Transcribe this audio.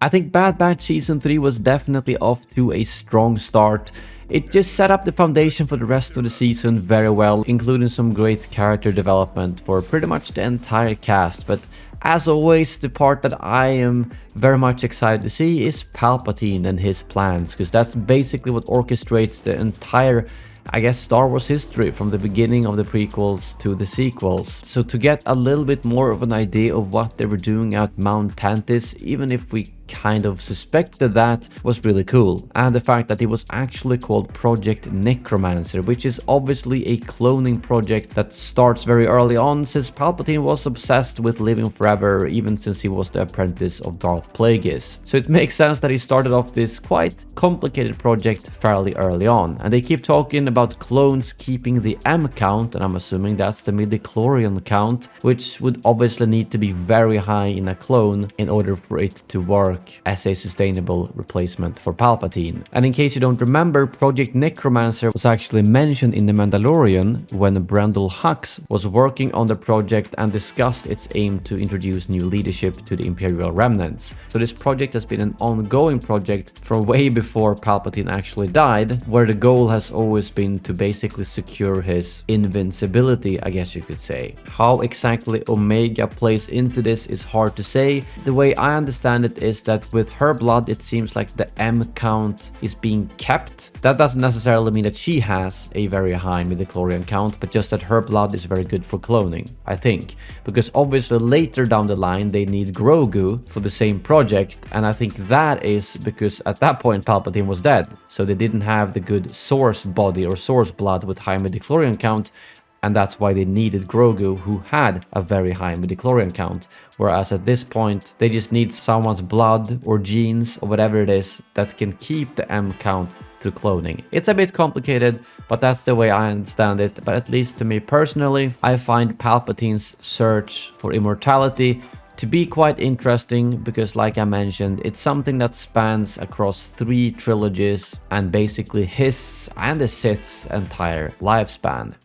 I think Bad Batch Season 3 was definitely off to a strong start. It just set up the foundation for the rest of the season very well, including some great character development for pretty much the entire cast. But as always, the part that I am very much excited to see is Palpatine and his plans, because that's basically what orchestrates the entire, I guess, Star Wars history from the beginning of the prequels to the sequels. So to get a little bit more of an idea of what they were doing at Mount Tantis, even if we kind of suspected that, was really cool. And the fact that it was actually called Project Necromancer, which is obviously a cloning project that starts very early on, since Palpatine was obsessed with living forever even since he was the apprentice of Darth Plagueis. So it makes sense that he started off this quite complicated project fairly early on. And they keep talking about clones keeping the M count, and I'm assuming that's the midichlorian count, which would obviously need to be very high in a clone in order for it to work as a sustainable replacement for Palpatine. And in case you don't remember, Project Necromancer was actually mentioned in The Mandalorian when Brendel Hux was working on the project and discussed its aim to introduce new leadership to the Imperial remnants. So this project has been an ongoing project from way before Palpatine actually died, where the goal has always been to basically secure his invincibility, I guess you could say. How exactly Omega plays into this is hard to say. The way I understand it is that with her blood, it seems like the M count is being kept. That doesn't necessarily mean that she has a very high midichlorian count, but just that her blood is very good for cloning, I think. Because obviously later down the line, they need Grogu for the same project, and I think that is because at that point Palpatine was dead, so they didn't have the good source body or source blood with high midichlorian count, and that's why they needed Grogu, who had a very high midichlorian count. Whereas at this point, they just need someone's blood or genes or whatever it is that can keep the M count through cloning. It's a bit complicated, but that's the way I understand it. But at least to me personally, I find Palpatine's search for immortality to be quite interesting because, like I mentioned, it's something that spans across 3 trilogies and basically his and the Sith's entire lifespan.